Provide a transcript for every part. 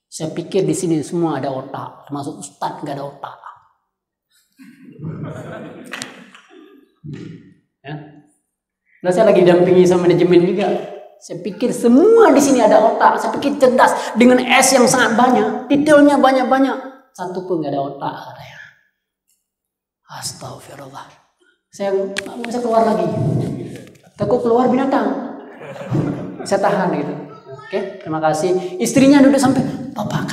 Saya pikir di sini semua ada otak, termasuk Ustadz nggak ada otak. Ya. Nah, saya lagi dampingi sama manajemen juga. Saya pikir semua di sini ada otak. Saya pikir cerdas dengan S yang sangat banyak, detailnya banyak-banyak. Satu pun nggak ada otak katanya. Astagfirullah. Saya nggak bisa keluar lagi. Takut keluar binatang. Saya tahan gitu. Oke, terima kasih. Istrinya duduk sampai, Pak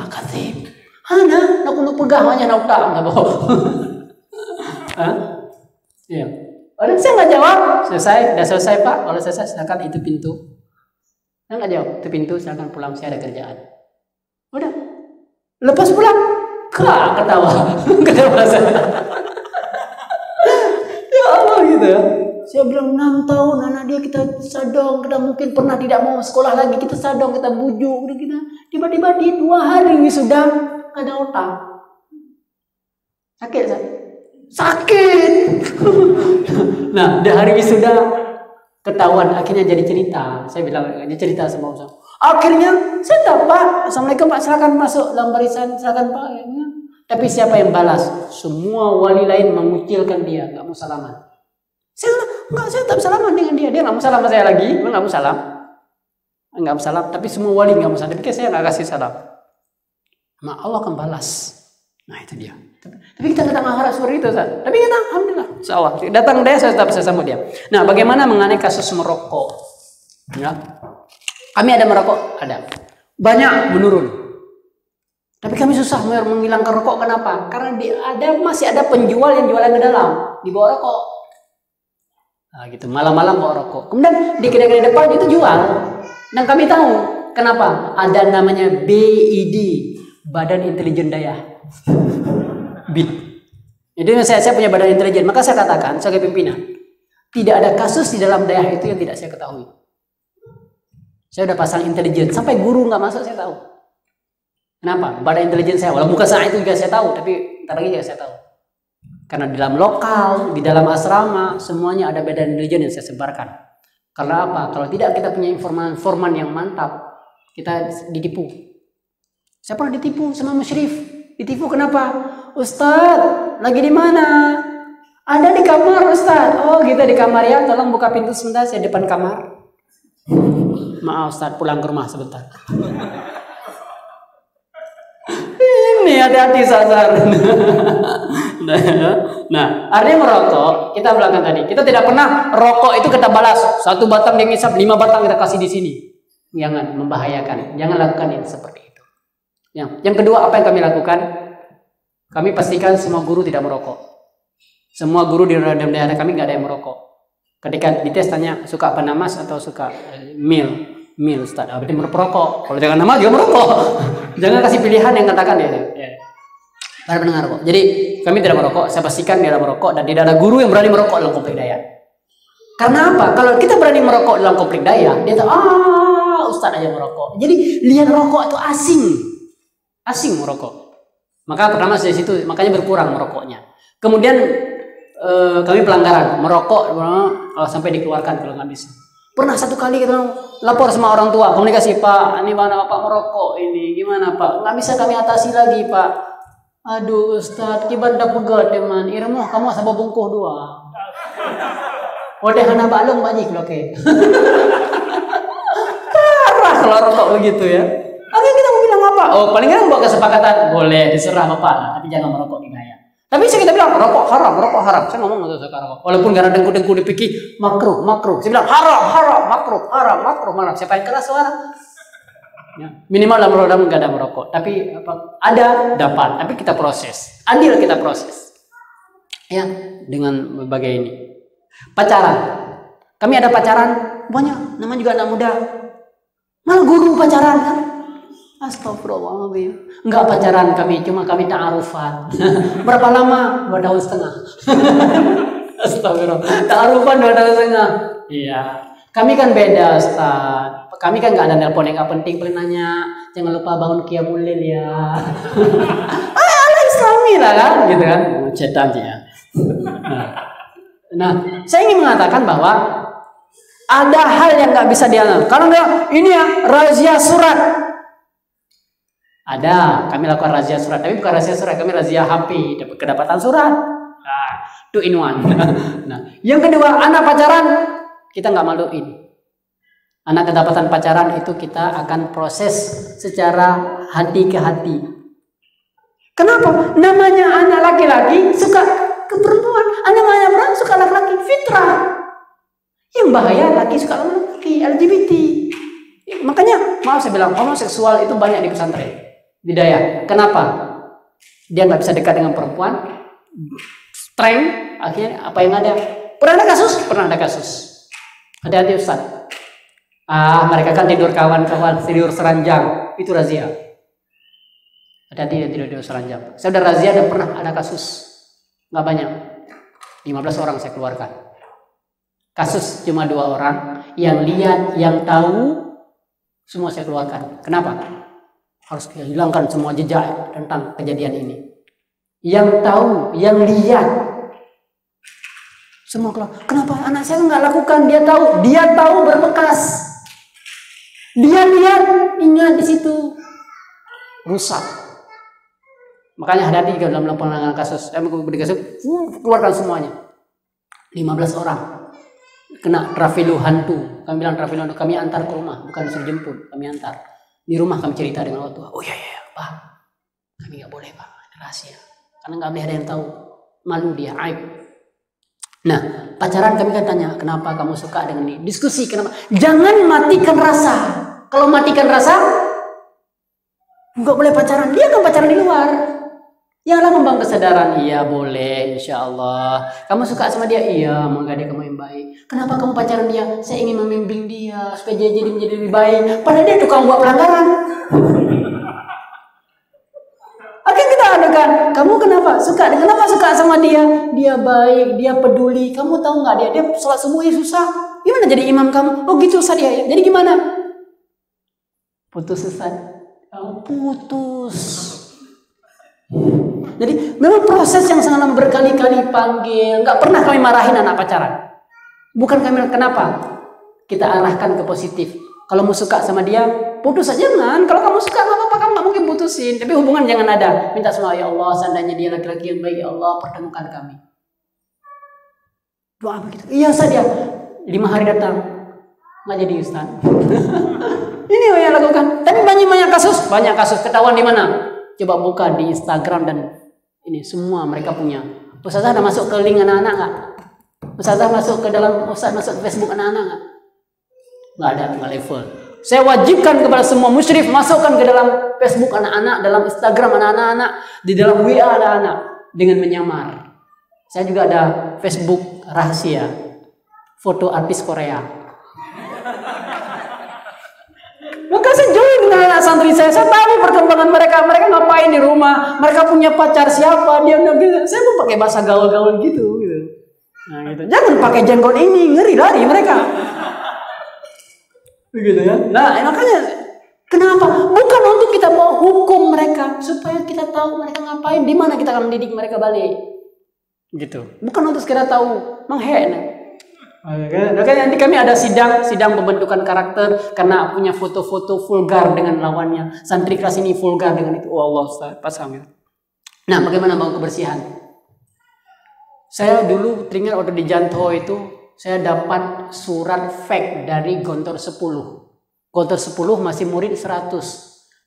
Katib. Hana, nak pegang hanya nak otak, nggak bohong. Iya. Orang saya nggak jawab. Sudah selesai Pak. Kalau selesai silakan itu pintu. Saya nggak jawab. Itu pintu, silakan pulang. Saya ada kerjaan. Udah. Lepas pulang, ketawa saya. Ya Allah gitu ya. Saya bilang 6 tahun anak dia kita sadong, kita mungkin pernah tidak mau sekolah lagi, kita sadong, kita bujuk, kita tiba-tiba di 2 hari sudah ada otak. Sakit. Nah, di hari wisuda ketahuan, akhirnya jadi cerita. Saya bilang dia cerita sama saya. Akhirnya saya tahu Pak, Assalamualaikum Pak, silakan masuk dalam barisan, silakan Pak. Tapi siapa yang balas? Semua wali lain mengucilkan dia, nggak mau salaman. Saya tak salaman dengan dia. Dia nggak mau salam sama saya lagi, nggak mau salam. Tapi semua wali nggak mau salam. Tapi saya nggak kasih salam. Allah akan balas. Nah itu dia. Tapi kita datang akhirat seperti itu, Ustaz. Tapi kita alhamdulillah, insyaallah. Datang dia saya tetap sama dia. Nah, bagaimana mengenai kasus merokok? Ya. Kami ada merokok, ada. Banyak menurun. Tapi kami susah menghilangkan rokok. Kenapa? Karena masih ada penjual yang jualan ke dalam, di bawah rokok. Nah, gitu. Malam-malam bawa rokok. Kemudian di kedai-kedai depan itu jual. Dan kami tahu kenapa? Ada namanya BID, Badan Intelijen Daya. BID. Jadi saya punya badan intelijen. Maka saya katakan sebagai pimpinan, tidak ada kasus di dalam daerah itu yang tidak saya ketahui. Saya udah pasang intelijen. Sampai guru nggak masuk saya tahu. Kenapa? Badan intelijen saya. Walaupun bukan saat itu juga saya tahu, tapi ntar lagi juga saya tahu. Karena di dalam lokal, di dalam asrama, semuanya ada badan intelijen yang saya sebarkan. Karena apa? Kalau tidak kita punya informan yang mantap, kita ditipu. Saya pernah ditipu sama musyrif. Ditipu kenapa? Ustadz, lagi di mana? Ada di kamar Ustadz. Oh kita di kamar ya, tolong buka pintu sebentar, saya depan kamar. Maaf Ustadz, pulang ke rumah sebentar. Ini hati-hati sasar. Nah, artinya merokok, kita belakang tadi. Kita tidak pernah rokok itu kita balas. 1 batang dia ngisap, 5 batang kita kasih di sini. Jangan membahayakan. Jangan lakukan yang seperti itu. Yang kedua, apa yang kami lakukan? Kami pastikan semua guru tidak merokok. Semua guru di daerah kami nggak ada yang merokok. Ketika dites tanya suka apa namas atau suka mil Ustaz. Berarti merokok. Kalau jangan namas juga merokok. Jangan kasih pilihan yang katakan ya. Para pendengar kok. Jadi kami tidak merokok. Saya pastikan tidak merokok dan tidak ada guru yang berani merokok dalam komplek daya. Karena apa? Kalau kita berani merokok dalam komplek daya, dia tahu Ustaz aja merokok. Jadi lihat rokok itu asing merokok. Maka pertama dari situ makanya berkurang merokoknya. Kemudian kami pelanggaran merokok sampai dikeluarkan kalau nggak bisa. Pernah 1 kali kita lapor sama orang tua komunikasi, Pak ini mana Pak merokok ini gimana Pak, nggak bisa kami atasi lagi Pak. Aduh Ustadz kibat dah pegat teman irmuh kamu sabah bungkuh 2 odeh hana balong banyak loh ke. Parah kalau rokok begitu ya. Oke kita mau bilang apa? Oh paling kan buat kesepakatan boleh diserah Bapak, tapi jangan merokok di daya. Tapi kita bilang rokok haram. Saya ngomong nggak suka rokok. Walaupun karena dengku dipikir makruh. Saya bilang haram, makruh. Malah siapa yang keras suara? Ya. Minimal dalam rodam nggak ada merokok. Tapi ada dapat. Tapi kita proses. Adil kita proses. Ya dengan berbagai ini. Pacaran. Kami ada pacaran banyak. Namanya juga anak muda. Malah guru pacaran kan? Astagfirullahaladzim. Enggak pacaran kami, cuma kami ta'arufan. Berapa lama? 2 tahun setengah. Astagfirullah. Ta'arufan 2 tahun setengah. Iya. Kami kan beda, Ustaz. Kami kan nggak ada nelpon yang nggak penting, paling nanya, jangan lupa bangun qiyamul lail ya. Ala Islami lah kan, gitu kan? Cetan ya. Nah, saya ingin mengatakan bahwa Ada hal yang nggak bisa dia lakukan. Kalau nggak, ini ya razia surat. Ada, kami lakukan razia surat, tapi bukan razia surat, kami razia HP, kedapatan surat. Nah, 2 in 1. Nah, yang kedua, anak pacaran, kita nggak maluin. Anak kedapatan pacaran itu kita akan proses secara hati ke hati. Kenapa? Namanya anak laki-laki suka ke perempuan, namanya perempuan suka laki-laki, fitrah. Yang bahaya laki suka laki, LGBT. Makanya, maaf saya bilang, homoseksual itu banyak di pesantren, di Dayak. Kenapa? Dia nggak bisa dekat dengan perempuan, strength, akhirnya apa yang ada? Pernah ada kasus? Pernah ada kasus. Hati-hati Ustaz. Mereka kan tidur kawan-kawan, tidur seranjang, itu razia. Hati-hati tidur seranjang. Saya udah razia dan pernah ada kasus, nggak banyak, 15 orang saya keluarkan. Kasus cuma 2 orang, yang lihat, yang tahu, semua saya keluarkan. Kenapa? Harus hilangkan semua jejak tentang kejadian ini. Yang tahu, yang lihat, semua keluar. Kenapa anak saya nggak lakukan? Dia tahu berbekas. Dia lihat, ingat di situ, rusak. Makanya hati-hati dalam penanganan kasus. Saya mau kasus, keluarkan semuanya. 15 orang kena trafilu hantu. Kami bilang trafilu hantu, kami antar ke rumah, bukan disuruh jemput, kami antar. Di rumah kami cerita dengan orang tua. Oh iya, Pak, kami nggak boleh Pak, rahasia. Karena nggak boleh ada yang tahu, malu dia, aib. Nah, pacaran kami kan tanya, kenapa kamu suka dengan ini? Diskusi, kenapa? Jangan matikan rasa. Kalau matikan rasa, nggak boleh pacaran. Dia kan pacaran di luar. Yalah membangun kesadaran. Iya boleh, insya Allah. Kamu suka sama dia? Iya, mau dia kamu yang baik. Kenapa kamu pacaran dia? Saya ingin membimbing dia supaya dia jadi menjadi lebih baik. Padahal dia tukang buat pelanggaran. Oke, kita adukan. Kamu kenapa suka? Kenapa suka sama dia? Dia baik, dia peduli. Kamu tahu nggak dia sholat subuhnya susah. Gimana jadi imam kamu? Oh gitu Ustaz ya. Jadi gimana? Putus Ustaz. Putus. Jadi memang proses yang sangat lama, berkali-kali panggil. Nggak pernah kami marahin anak pacaran. Bukan kami, kenapa? Kita arahkan ke positif. Kalau mau suka sama dia, putus aja jangan. Kalau kamu suka nggak apa-apa, kamu nggak mungkin putusin. Tapi hubungan jangan ada. Minta semua, ya Allah, seandainya dia laki-laki yang baik, ya Allah, pertemukan kami. Doa begitu. Iya Ustaz ya. 5 hari datang, nggak jadi Ustaz. Ini yang lakukan. Tapi banyak kasus. Ketahuan di mana? Coba buka di Instagram dan ini semua mereka punya. Ustazah ada masuk ke link anak-anak nggak? Ustazah masuk ke dalam masuk ke Facebook anak-anak nggak? Nggak ada, nggak level. Saya wajibkan kepada semua musyrif masukkan ke dalam Facebook anak-anak, dalam Instagram anak-anak, di dalam WA anak-anak dengan menyamar. Saya juga ada Facebook rahasia, foto artis Korea. Maka saya join dengan anak santri saya tahu perkembangan mereka ngapain di rumah, mereka punya pacar siapa, dia saya mau pakai bahasa gaul-gaul gitu. Nah gitu, jangan pakai jenggot ini, ngeri lari mereka. Begitu ya. Nah makanya kenapa? Bukan untuk kita mau hukum mereka, supaya kita tahu mereka ngapain, di mana kita akan mendidik mereka balik. Gitu. Bukan untuk sekedar tahu, menghina. Nanti kami ada sidang pembentukan karakter karena punya foto-foto vulgar dengan lawannya. Santri kelas ini vulgar dengan itu. Oh Allah, Ustaz, pasang ya. Nah, bagaimana bang kebersihan? Saya dulu teringat waktu di Janto itu, saya dapat surat fake dari Gontor 10. Gontor 10 masih murid 100.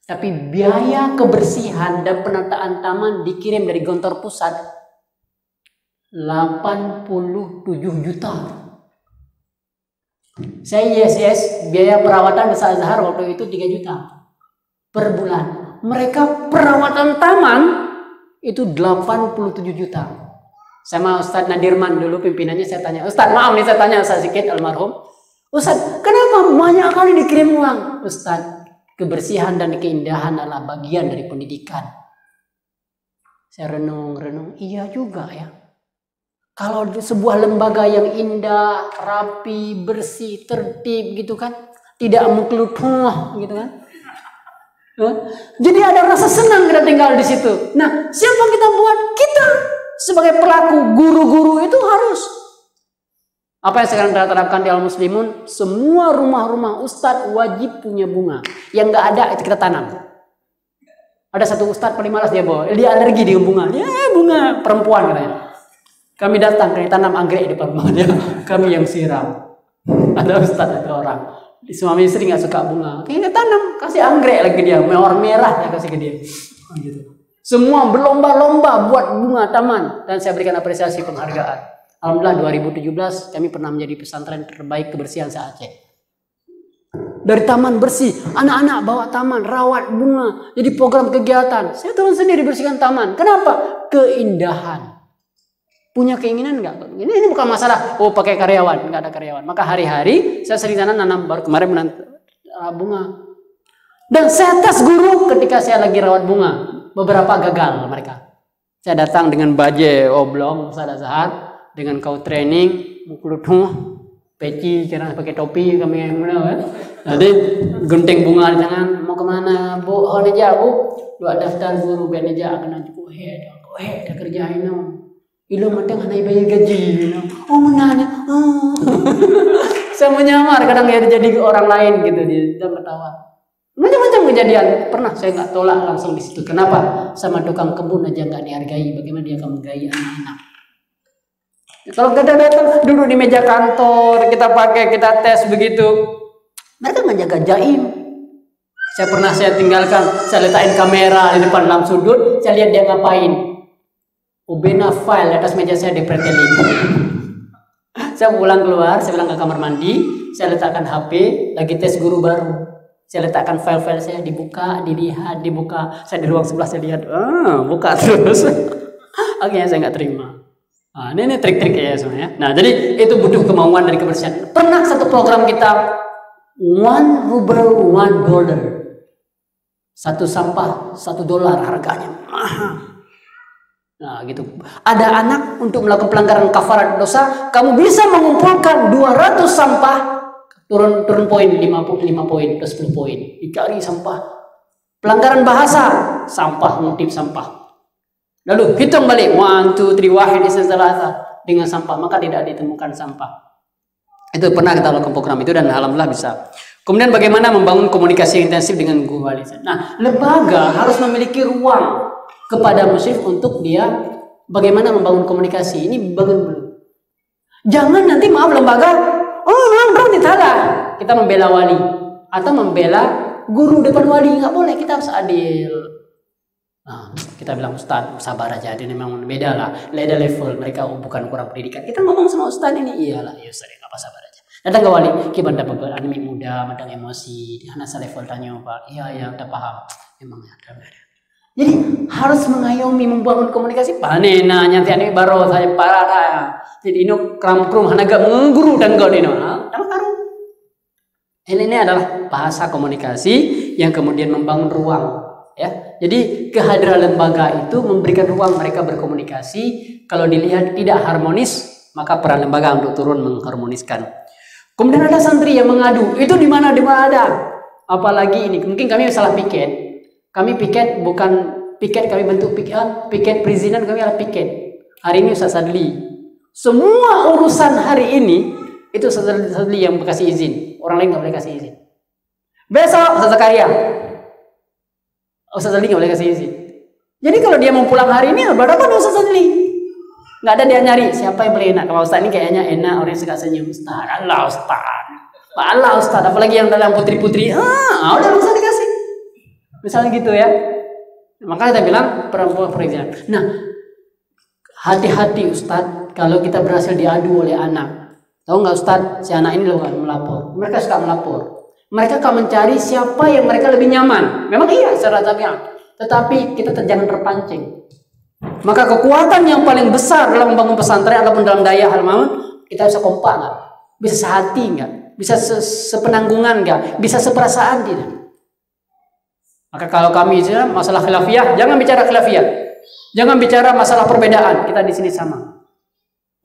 Tapi biaya kebersihan dan penataan taman dikirim dari Gontor Pusat 87 juta. Saya ISS, biaya perawatan di Azhar waktu itu 3 juta per bulan. Mereka perawatan taman itu 87 juta. Sama Ustadz Nadirman dulu pimpinannya, saya tanya, Ustadz maaf nih saya tanya Ustadz Zikid almarhum, Ustadz kenapa banyak kali dikirim uang? Ustadz, kebersihan dan keindahan adalah bagian dari pendidikan. Saya renung, iya juga ya. Kalau sebuah lembaga yang indah, rapi, bersih, tertib gitu kan, tidak muklutuh gitu kan. Jadi ada rasa senang kita tinggal di situ. Nah, siapa kita buat? Kita sebagai pelaku, guru-guru itu harus Apa yang sekarang kita terapkan di Al-Muslimun, semua rumah-rumah ustadz wajib punya bunga. Yang nggak ada itu kita tanam. Ada satu ustadz paling malas dia bawa, dia alergi dengan bunga. Ya bunga perempuan katanya. Kami datang, kami tanam anggrek di depan rumah dia. Kami yang siram. Ada ustadz, ada orang. Suami istri nggak suka bunga. Kita tanam, kasih anggrek lagi dia, mawar merah saya kasih ke dia. Gitu. Semua berlomba-lomba buat bunga taman, dan saya berikan apresiasi penghargaan. Alhamdulillah 2017 kami pernah menjadi pesantren terbaik kebersihan se-Aceh. Dari taman bersih, anak-anak bawa taman, rawat bunga, jadi program kegiatan. Saya turun sendiri bersihkan taman. Kenapa? Keindahan. Punya keinginan enggak? Ini bukan masalah, oh pakai karyawan, enggak ada karyawan. Maka hari-hari saya sering sana nanam, baru kemarin menanam bunga. Dan saya tes guru ketika saya lagi rawat bunga. Beberapa gagal mereka. Saya datang dengan baje oblong, sadar dengan kau training, mukul peci, karena pakai topi kami yang mana kan. Jadi gunting bunga di tangan, mau kemana bu? Oh neja bu, dua daftar guru biar neja akan nanti dah kerjain Ilo matang hanai bayar gaji, oh menanya, saya menyamar kadang ya jadi orang lain gitu dia ketawa. Macam-macam kejadian pernah saya nggak tolak langsung di situ. Kenapa? Sama tukang kebun aja nggak dihargai, bagaimana dia akan menghargai anak-anak? Kalau kita datang duduk di meja kantor, kita pakai, kita tes begitu, mereka menjaga jaim. Saya tinggalkan, saya letakin kamera di depan dalam sudut, saya lihat dia ngapain. Ubena file di atas meja saya dipretelin. Saya pulang keluar, saya bilang ke kamar mandi, saya letakkan HP, lagi tes guru baru. Saya letakkan file-file saya, dibuka, dilihat, dibuka. Saya di ruang sebelah saya lihat, buka terus. Akhirnya saya nggak terima. Nah, ini trik-trik ya sebenarnya. Nah, jadi itu butuh kemauan dari kebersihan. Pernah satu program kita $1 $1. Satu sampah $1 harganya mahal. Nah, gitu. Ada anak untuk melakukan pelanggaran kafarat dosa, kamu bisa mengumpulkan 200 sampah, turun poin 5 poin plus 10 poin. Dicari sampah. Pelanggaran bahasa, sampah, ngutip sampah. Lalu hitung balik 1, 2, 3 wahid istilah dengan sampah, maka tidak ditemukan sampah. Itu pernah kita lakukan program itu dan alhamdulillah bisa. Kemudian bagaimana membangun komunikasi intensif dengan guru wali. Nah, lembaga harus memiliki ruang kepada musyrif untuk dia bagaimana membangun komunikasi. Ini bagus dulu. Jangan nanti maaf lembaga, berarti salah. Kita membela wali atau membela guru depan wali, nggak boleh. Kita harus adil. Nah, kita bilang Ustaz sabar aja, dia memang beda lah, beda level, mereka bukan kurang pendidikan. Kita ngomong sama Ustaz ini, iyalah ya Ustaz, nggak apa sabar aja. Datang ke wali, kita dapat anime muda, madang emosi, anak saya level tanya pak, iya udah paham, memang ada. Jadi harus mengayomi, membangun komunikasi. Panena nanti ini baru saya parah. Jadi ini kram hanaga mengguru dan gak dino, nama karu. Ini adalah bahasa komunikasi yang kemudian membangun ruang. Ya, jadi kehadiran lembaga itu memberikan ruang mereka berkomunikasi. Kalau dilihat tidak harmonis, maka peran lembaga untuk turun mengharmoniskan. Kemudian ada santri yang mengadu, itu di mana ada. Apalagi ini, mungkin kami salah piket. Kami piket bukan piket, kami bentuk piket perizinan, kami adalah piket. Hari ini Ustaz Sadli. Semua urusan hari ini itu Ustaz Sadli yang kasih izin, orang lain nggak boleh kasih izin. Besok Ustaz Zakaria. Ustaz Sadli nggak boleh kasih izin. Jadi kalau dia mau pulang hari ini, berapa Ustaz Sadli? Nggak ada dia nyari siapa yang paling enak. Kalau Ustaz ini kayaknya enak, orang yang suka senyum. Ustaz, Allah Ustaz, apalagi yang dalam putri-putri, udah usah dikasih. Misalnya gitu ya. Maka kita bilang perempuan perizinan. Nah, hati-hati Ustaz kalau kita berhasil diadu oleh anak. Tahu nggak Ustaz, si anak ini loh melapor. Mereka suka melapor. Mereka akan mencari siapa yang mereka lebih nyaman. Memang iya secara tabiat. Tetapi kita jangan terpancing. Maka kekuatan yang paling besar dalam membangun pesantren ataupun dalam daya halmaun, kita bisa kompak nggak? Bisa sehati nggak? Bisa sepenanggungan nggak? Bisa seperasaan tidak? Maka kalau kami masalah khilafiyah, jangan bicara khilafiyah. Jangan bicara masalah perbedaan. Kita di sini sama.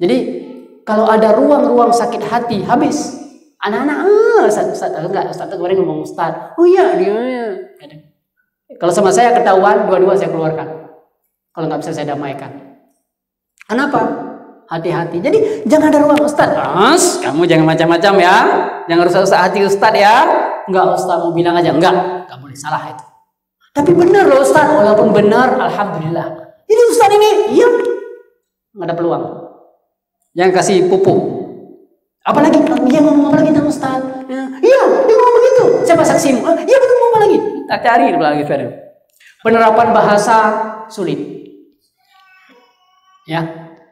Jadi kalau ada ruang-ruang sakit hati, habis. Anak-anak, Ustaz kemarin ngomong Ustaz. Oh iya, dia. Kalau sama saya ketahuan, dua-dua saya keluarkan. Kalau nggak bisa saya damaikan. Kenapa? hati-hati. Jadi jangan ada ruang Ustaz. Kamu jangan macam-macam ya. Jangan rusak-rusak hati Ustaz ya. Enggak, Ustaz mau bilang aja. Enggak boleh salah itu. Tapi benar loh Ustaz, walaupun benar, alhamdulillah. Jadi Ustaz ini, iya, nggak ada peluang. Yang kasih pupuk. Apalagi dia ngomong apa lagi tentang Ustaz? Iya, dia ngomong begitu. Siapa saksimu? Iya betul, ngomong lagi. Tak cari lagi. Penerapan bahasa sulit. Ya,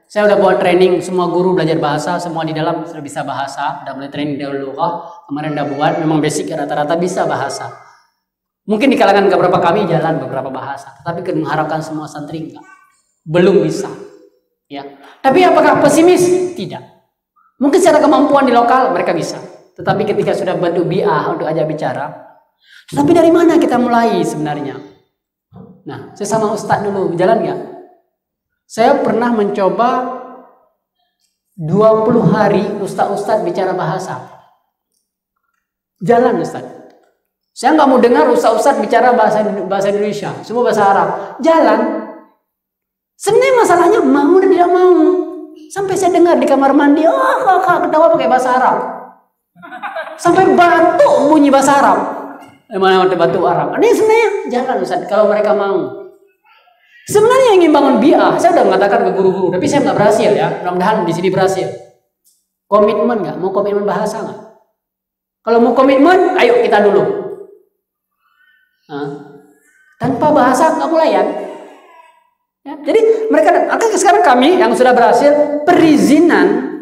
saya udah buat training, semua guru belajar bahasa, semua di dalam sudah bisa bahasa, udah mulai training dahulu. Kemarin udah buat, memang basic rata-rata bisa bahasa. Mungkin di kalangan beberapa kami jalan beberapa bahasa, tetapi mengharapkan semua santri enggak, belum bisa. Ya, tapi apakah pesimis? Tidak. Mungkin secara kemampuan di lokal mereka bisa, tetapi ketika sudah bantu bi'ah untuk ajak bicara, tapi dari mana kita mulai sebenarnya? Nah, saya sama Ustadz dulu, jalan nggak? Saya pernah mencoba 20 hari Ustadz bicara bahasa. Jalan Ustadz. Saya nggak mau dengar Ustadz bicara bahasa Indonesia, semua bahasa Arab. Jalan. Sebenarnya masalahnya mau dan tidak mau. Sampai saya dengar di kamar mandi, kakak ketawa pakai bahasa Arab. Sampai batuk bunyi bahasa Arab. Mana ada batuk Arab. Ini sebenarnya jangan Ustaz, kalau mereka mau. Sebenarnya ingin bangun bi'ah, saya udah mengatakan ke guru-guru, tapi saya nggak berhasil ya. Mudah-mudahan di sini berhasil. Komitmen nggak? Mau komitmen bahasa nggak? Kalau mau komitmen, ayo kita dulu. Tanpa bahasa nggak mulayan. Ya, jadi mereka, sekarang kami yang sudah berhasil, perizinan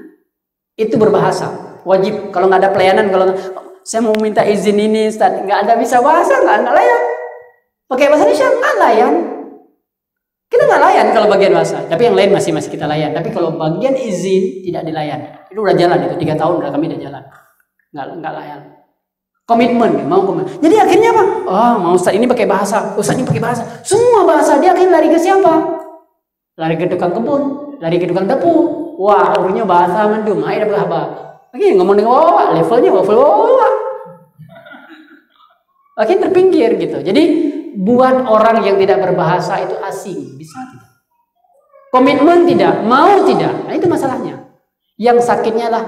itu berbahasa wajib. Kalau nggak ada pelayanan, kalau saya mau minta izin ini, Ustaz, nggak ada bisa bahasa, nggak layan. Pakai bahasa Indonesia nggak layan. Kita nggak layan kalau bagian bahasa, tapi yang lain masih kita layan. Tapi kalau bagian izin tidak dilayan. Itu udah jalan, itu 3 tahun udah kami udah jalan. Nggak layan. Komitmen, mau komitmen. Jadi akhirnya apa? Mau Ustaz ini pakai bahasa, Ustaz ini pakai bahasa. Semua bahasa dia akhirnya lari ke siapa? Lari ke tukang kebun, lari ke tukang depu. Wah, urunya bahasa mendum, ayo dapat apa? Lagi ngomong dengan wawa, levelnya level wawa. Akhirnya terpinggir gitu. Jadi buat orang yang tidak berbahasa itu asing, bisa tidak? Komitmen tidak, mau tidak. Nah itu masalahnya. Yang sakitnya lah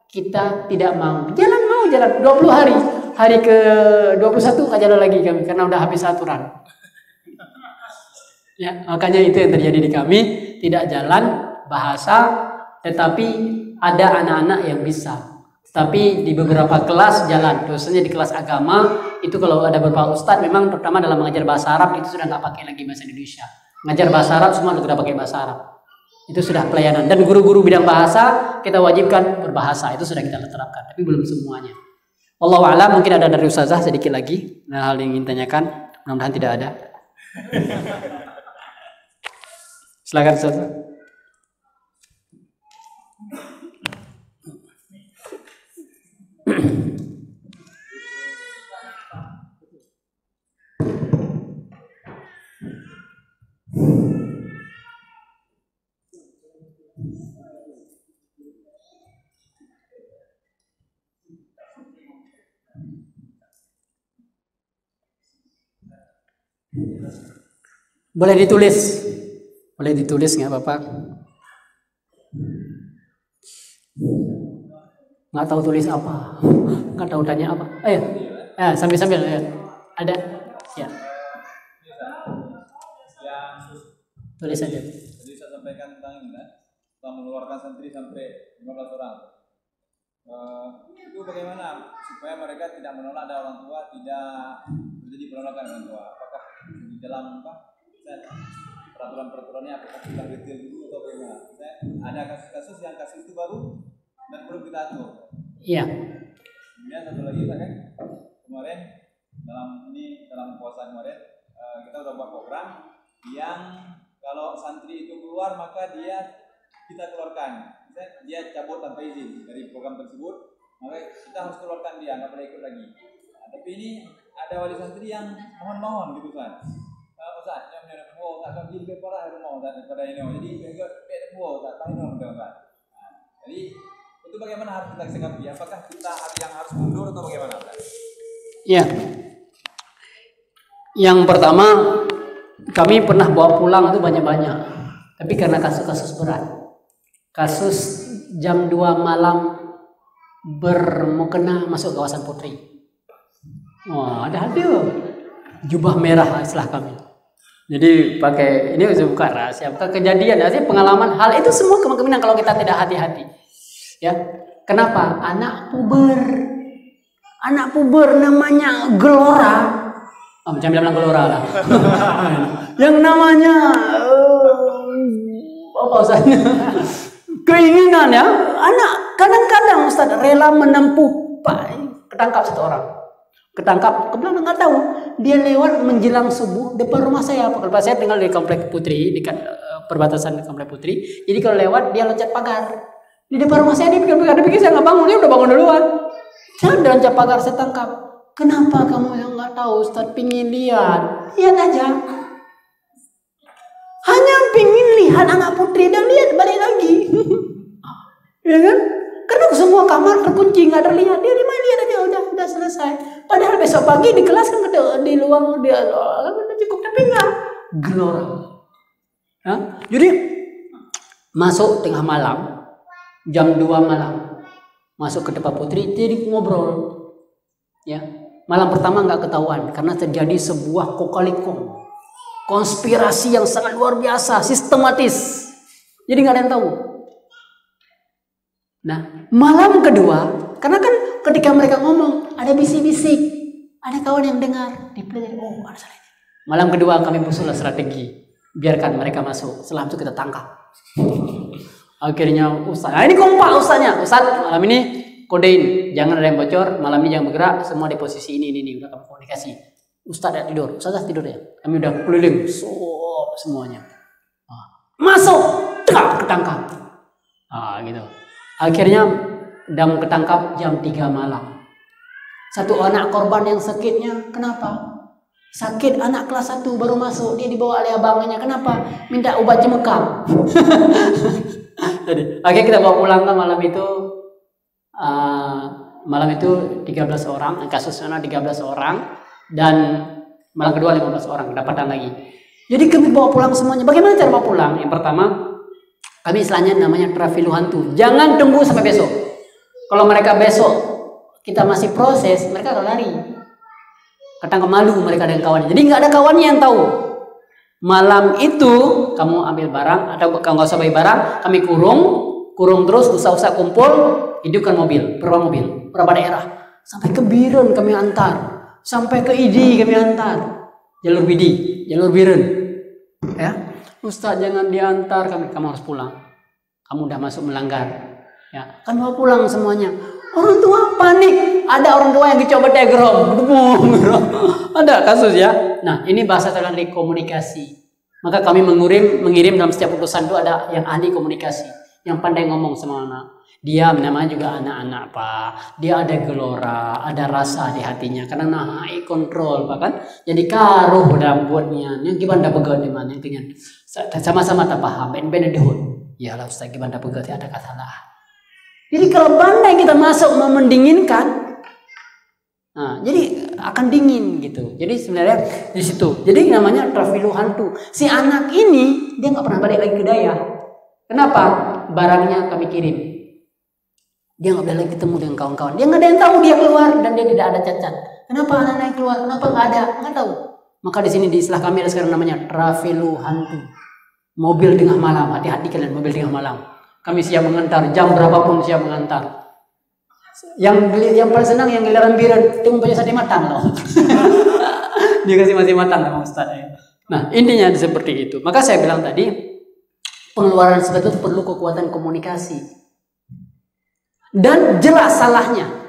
kita tidak mau. Jalan 20 hari. Hari ke 21 nggak jalan lagi kami karena udah habis aturan. Ya, makanya itu yang terjadi di kami, tidak jalan bahasa, tetapi ada anak-anak yang bisa. Tapi di beberapa kelas jalan, dosennya di kelas agama itu kalau ada beberapa ustadz memang pertama dalam mengajar bahasa Arab itu sudah nggak pakai lagi bahasa Indonesia. Ngajar bahasa Arab semua sudah pakai bahasa Arab. Itu sudah pelayanan, dan guru-guru bidang bahasa kita wajibkan berbahasa, itu sudah kita terapkan, tapi belum semuanya. Wallahu a'lam, mungkin ada dari Ustazah sedikit lagi hal yang ingin tanyakan, mudah-mudahan tidak ada. Silakan Ustazah. Boleh ditulis nggak Bapak? Nggak tahu tulis apa, nggak tahu tanya apa. Ayo, sambil ya. Ada, ya. Tulis saja. Jadi saya sampaikan tentang ini kan, setelah mengeluarkan santri sampai 15 orang. Itu bagaimana supaya mereka tidak menolak ada orang tua, tidak terjadi penolakan orang tua? Apakah di dalam peraturan-peraturannya apakah kita detail dulu atau bagaimana? Ada kasus-kasus yang kasus itu baru dan belum kita atur. Iya. Kemudian satu lagi kan kemarin dalam puasa kemarin kita udah buat program yang kalau santri itu keluar maka kita keluarkan. Misalnya dia cabut tanpa izin dari program tersebut, maka kita harus keluarkan dia, nggak boleh ikut lagi. Tapi ini ada wali santri yang mohon gitu kan. Ustaz, yang menurut gua tak akan jadi parah rumah daripada ini. Jadi enggak gua tak tahu teman-teman. Jadi itu bagaimana harus kita sikapi? Apakah kita yang harus mundur atau bagaimana? Ya. Yang pertama, kami pernah bawa pulang itu banyak-banyak. Tapi karena kasus-kasus berat. Kasus jam 2 malam bermukena masuk kawasan Putri. Wah, ada jubah merah istilah kami. Jadi pakai ini bukan rahasia, bukan kejadian, artinya pengalaman. Hal itu semua kemungkinan kalau kita tidak hati-hati. Ya, kenapa? Anak puber namanya gelora. Jangan bilang gelora lah. Yang namanya apa usahanya? Keinginan ya, anak kadang-kadang Ustaz rela menempuh ketangkap satu orang. Ketangkap, kebetulan nggak tahu dia lewat menjelang subuh depan rumah saya. Kalau saya tinggal di Komplek Putri, dekat perbatasan Komplek Putri. Jadi kalau lewat dia loncat pagar di depan rumah saya. Dia pikir saya nggak bangun, dia udah bangun duluan. Saya udah loncat pagar, saya tangkap. Kenapa kamu yang nggak tahu Ustaz pingin lihat aja. Hanya pingin lihat anak Putri dan lihat balik lagi. Ya kan? Karena semua kamar terkunci, nggak terlihat. Dia lihat aja, udah selesai. Padahal besok pagi di kelas kan di luang dia udah cukup, tapi nggak gelora. Ya? Jadi masuk tengah malam, jam 2 malam, masuk ke depan Putri, jadi ngobrol. Ya, malam pertama nggak ketahuan karena terjadi sebuah kokalikom, konspirasi yang sangat luar biasa, sistematis. Jadi nggak ada yang tahu. Nah, malam kedua, karena kan ketika mereka ngomong ada bisik-bisik, ada kawan yang dengar, dipelajari, oh ada salah. Malam kedua kami busulah strategi, biarkan mereka masuk, setelah itu kita tangkap. Akhirnya Ustaz, ini kompak Ustaznya, Ustaz malam ini kodein, jangan ada yang bocor, malam ini jangan bergerak, semua di posisi ini, udah kami komunikasi. Ustaz tidak tidur, Ustaz tidur ya, kami udah keliling, semuanya. Masuk, ketangkap. Gitu. Akhirnya Dam ketangkap jam 3 malam. Satu anak korban yang sakitnya, kenapa? Sakit anak kelas 1 baru masuk, dia dibawa oleh abangnya, kenapa? Minta obat cemekam. Jadi, akhirnya kita bawa pulang kan malam itu. Malam itu 13 orang, kasusnya 13 orang, dan malam kedua 15 orang, kedapatan lagi. Jadi kami bawa pulang semuanya. Bagaimana cara bawa pulang? Yang pertama, kami istilahnya namanya trafilu hantu. Jangan tunggu sampai besok. Kalau mereka besok kita masih proses, mereka akan lari. Ketangkap malu mereka dengan kawannya. Jadi nggak ada kawannya yang tahu. Malam itu kamu ambil barang atau kamu nggak usah bayi barang, kami kurung terus, usaha-usaha kumpul, hidupkan mobil, berapa daerah, sampai ke Biren kami antar, sampai ke ID kami antar, jalur Bidi, jalur Biren, ya. Ustaz jangan diantar, kamu harus pulang. Kamu udah masuk melanggar. Ya, kan mau pulang semuanya. Orang tua panik. Ada orang tua yang dicoba tegrom. Ada kasus ya. Nah, ini bahasa dari komunikasi. Maka kami mengirim dalam setiap utusan itu ada yang ahli komunikasi, yang pandai ngomong sama anak. Dia namanya juga anak-anak Pak. Dia ada gelora, ada rasa di hatinya. Karena naik kontrol Pak kan. Jadi karuh dalam buatnya. Yang gimana begal di mana yang kenyan. Sama-sama tak paham. Ben dehun. Ya lah Ustaz gimana begal ada salah. Jadi kalau pandai kita masuk mendinginkan, nah, jadi akan dingin gitu. Jadi sebenarnya di situ. Jadi namanya trafilu hantu. Si anak ini dia nggak pernah balik lagi ke Daya. Kenapa? Barangnya kami kirim. Dia nggak boleh lagi ketemu dengan kawan-kawan. Dia nggak ada yang tahu dia keluar dan dia tidak ada cacat. Kenapa anak-anak keluar? Kenapa nggak ada? Nggak tahu. Maka di sini di istilah kami ada sekarang namanya trafilu hantu. Mobil tengah malam. Hati-hati kalian mobil tengah malam. Kami siap mengantar jam berapapun siap mengantar. Yang paling senang yang giliran Biren itu punya sate matang loh. Dia kasih masih matang sama Ustaz. Nah intinya seperti itu. Maka saya bilang tadi pengeluaran seperti itu perlu kekuatan komunikasi. Dan jelas salahnya.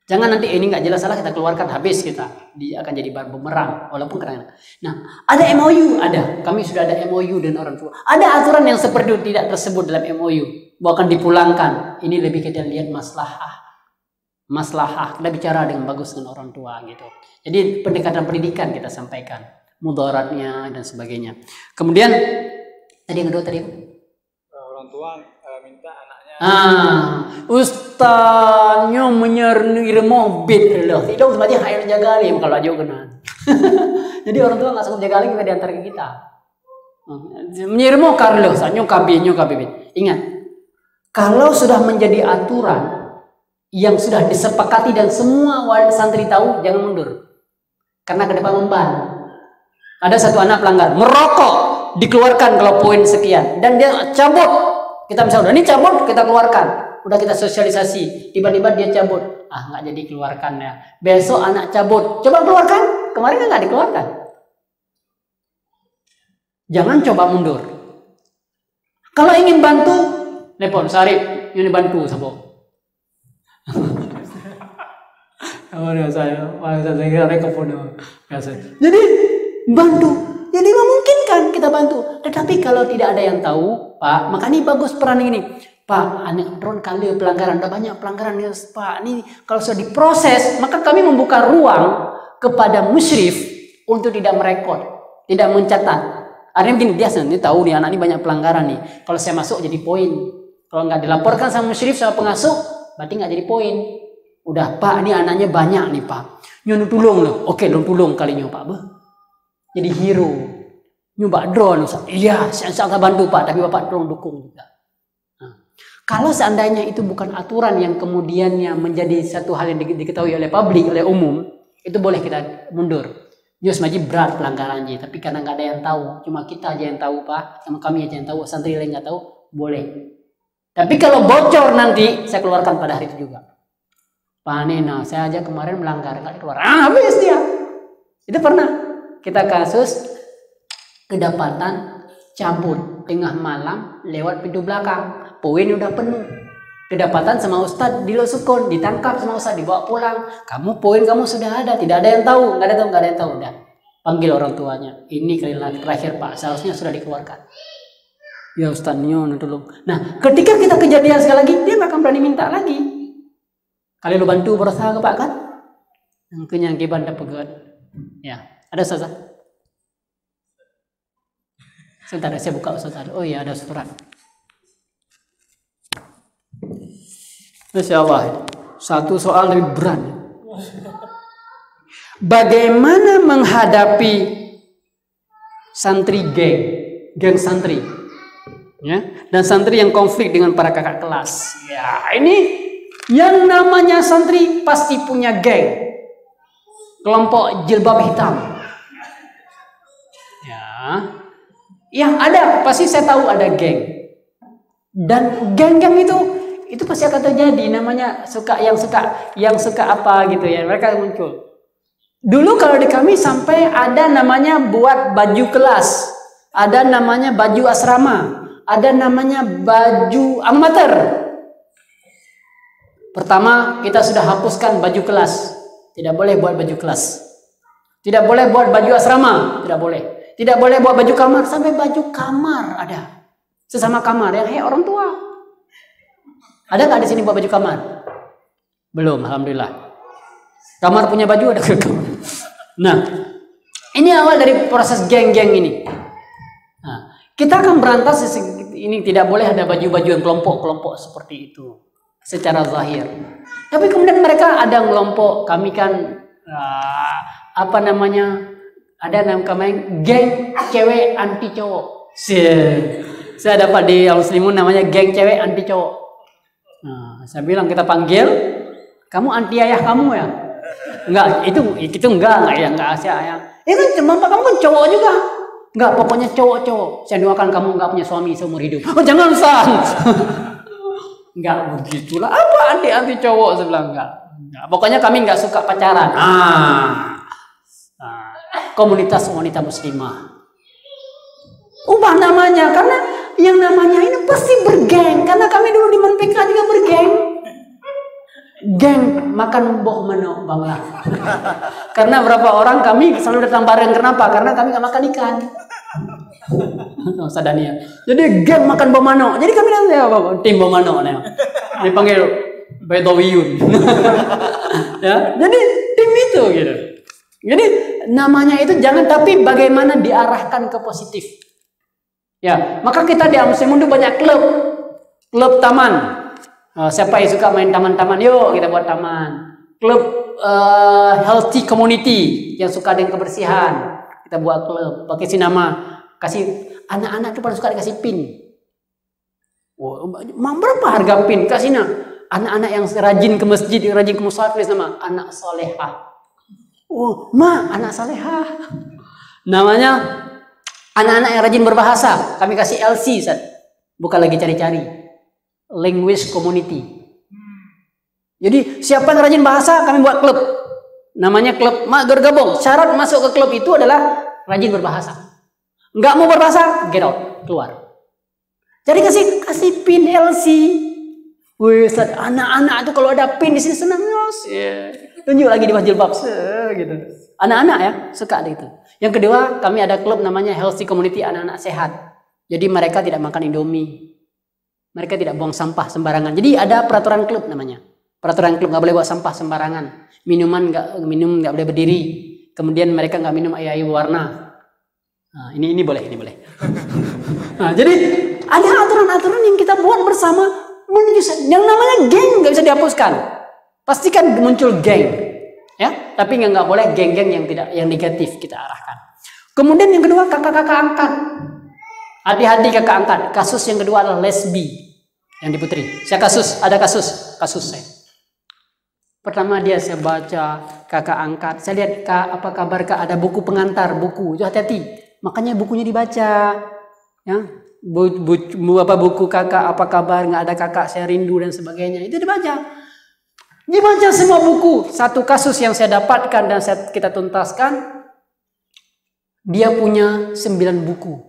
Jangan nanti ini nggak jelas salah kita keluarkan habis kita. Dia akan jadi bahan bumerang walaupun kadang-kadang. Nah, ada MOU, ada. Kami sudah ada MOU dengan orang tua. Ada aturan yang seperti itu tidak tersebut dalam MOU. Bahwa akan dipulangkan. Ini lebih kita lihat maslahah. Kita bicara dengan bagus dengan orang tua gitu. Jadi pendekatan pendidikan kita sampaikan. Mudaratnya dan sebagainya. Kemudian tadi yang kedua tadi orang tua minta anaknya. Ustaznya menyerang mobil loh. Tidak sebenarnya hanya jaga alim kalau aja kena. Jadi orang tua nggak sanggup jaga alim kita diantar ke kita. Menyerang Carlo, sanyo kabinyo kabibit. Ingat, Kalau sudah menjadi aturan yang sudah disepakati dan semua santri tahu, jangan mundur. Karena ke depan memban. Ada satu anak pelanggar, merokok, dikeluarkan kalau poin sekian. Dan dia cabut. Kita misalnya, ini cabut, kita keluarkan. Udah kita sosialisasi. Tiba-tiba dia cabut. Nggak jadi keluarkan ya. Besok anak cabut. Coba keluarkan. Kemarin kan nggak dikeluarkan. Jangan coba mundur. Kalau ingin bantu, telepon, Sarip, ini bantu, Sabo. Jadi bantu, jadi memungkinkan kita bantu. Tetapi kalau tidak ada yang tahu, Pak, maka ini bagus peran ini, Pak. Aneh drone kali pelanggaran, ada banyak pelanggaran ya, Pak. Ini kalau sudah diproses, maka kami membuka ruang kepada musyrif untuk tidak merekod, tidak mencatat. Artinya begini, dia sendiri tahu nih anak ini banyak pelanggaran nih. Kalau saya masuk jadi poin. Kalau nggak dilaporkan sama musyrif sama pengasuh, berarti nggak jadi poin. Udah Pak, ini anaknya banyak nih Pak. Nyono tulung loh. Oke, lo tulung kalinya Pak. Jadi hero. Nyoba drone. Iya, saya akan bantu Pak. Tapi Bapak tolong dukung juga. Nah, kalau seandainya itu bukan aturan yang kemudiannya menjadi satu hal yang diketahui oleh publik, oleh umum, itu boleh kita mundur. Yus maji berat pelanggarannya. Tapi karena nggak ada yang tahu. Cuma kita aja yang tahu Pak. Sama kami aja yang tahu. Santri lain nggak tahu. Boleh. Tapi kalau bocor nanti, saya keluarkan pada hari itu juga. Pak Nino, saya aja kemarin melanggar, nggak keluar. Habis dia. Itu pernah. Kita kasus kedapatan cabut tengah malam lewat pintu belakang. Poin udah penuh. Kedapatan sama Ustadz di Losukun, ditangkap sama Ustadz, dibawa pulang. Kamu poin kamu sudah ada, tidak ada yang tahu, nggak ada yang tahu. Udah. Panggil orang tuanya. Ini kali terakhir Pak, seharusnya sudah dikeluarkan. Ya Ustadz Nyon, tolong. Nah, ketika kita kejadian sekali lagi, dia akan berani minta lagi. Kali lu bantu berusaha ke Pak kan? Mungkin yang gibanda pegat. Ya, ada Ustaz. Sebentar, saya buka Ustaz. Oh iya, ada surat. Masya Allah. Satu soal lebih berat. Bagaimana menghadapi santri geng santri? Ya, dan santri yang konflik dengan para kakak kelas. Ya, ini yang namanya santri pasti punya geng, kelompok jilbab hitam. Ya, yang ada pasti saya tahu ada geng. Dan geng-geng itu pasti akan terjadi. Namanya yang suka apa gitu ya. Mereka muncul. Dulu kalau di kami sampai ada namanya buat baju kelas, ada namanya baju asrama, ada namanya baju amatir. Pertama, kita sudah hapuskan baju kelas. Tidak boleh buat baju kelas. Tidak boleh buat baju asrama. Tidak boleh. Tidak boleh buat baju kamar. Sampai baju kamar ada. Sesama kamar. Yang orang tua. Ada nggak di sini buat baju kamar? Belum, alhamdulillah. Kamar punya baju ada ke kamar. Nah, ini awal dari proses geng-geng ini. Nah, kita akan berantas ini, tidak boleh ada baju-baju yang kelompok-kelompok seperti itu. Secara zahir. Tapi kemudian mereka ada kelompok, kami kan ada namanya geng cewek anti cowok. Saya dapat di Al-Muslimun namanya geng cewek anti cowok. Nah, saya bilang kita panggil, kamu anti ayah kamu ya? Enggak, itu enggak ayah. Itu kan bapak kamu kan cowok juga. Enggak, pokoknya cowok. Saya doakan kamu enggak punya suami seumur hidup. Oh, jangan San. Enggak begitulah. Apa anti cowok? Saya bilang enggak. Pokoknya kami enggak suka pacaran. Komunitas wanita muslimah. Ubah namanya karena yang namanya ini pasti bergeng. Karena kami dulu di MPK juga bergeng. Geng makan boh mano bangla. Karena berapa orang kami selalu datang bareng. Kenapa? Karena kami enggak makan ikan. Sadania. Jadi geng makan bomano. Jadi kami nanti tim bomano nih. Dipanggil Bedouin. Ya, jadi tim itu gitu. Jadi namanya itu jangan, tapi bagaimana diarahkan ke positif. Ya, maka kita di Al-Muslimun itu banyak klub taman. Siapa yang suka main taman-taman? Yuk kita buat taman. Klub healthy community yang suka dengan kebersihan. Kita buat klub. Pakai nama. Kasih anak-anak itu pada suka dikasih pin. Berapa harga pin? Kasih nak. Anak-anak yang rajin ke masjid, rajin ke musola, tulis nama anak solehah. Anak solehah. Namanya anak-anak yang rajin berbahasa. Kami kasih LC, Ustaz. Bukan lagi cari-cari. Language Community. Jadi siapa yang rajin bahasa, kami buat klub. Namanya klub bergabung. Syarat masuk ke klub itu adalah rajin berbahasa. Nggak mau berbahasa, get out, keluar. Jadi kasih pin LC. Wih, anak-anak itu kalau ada pin di sini senang, tunjuk lagi di Mas Jilbab, gitu. Anak-anak ya suka gitu. Yang kedua, kami ada klub namanya Healthy Community, anak-anak sehat. Jadi mereka tidak makan Indomie, mereka tidak buang sampah sembarangan. Jadi ada peraturan klub namanya. Peraturan klub nggak boleh buang sampah sembarangan. Minum nggak boleh berdiri. Kemudian mereka nggak minum air warna. Nah, ini boleh. Nah, jadi ada aturan-aturan yang kita buat bersama menuju yang namanya geng nggak bisa dihapuskan. Pasti kan muncul geng, ya. Tapi nggak boleh geng-geng yang negatif kita arahkan. Kemudian yang kedua kakak-kakak angkat. Hati-hati kakak angkat. Kasus yang kedua adalah lesbi yang di Putri. Ada kasus saya. Pertama saya baca kakak angkat. Saya lihat apa kabar kak, ada buku pengantar buku. Hati-hati. Makanya bukunya dibaca, ya. Buku kakak apa kabar, nggak ada kakak saya rindu dan sebagainya, itu dibaca semua buku. Satu kasus yang saya dapatkan dan kita tuntaskan, dia punya 9 buku.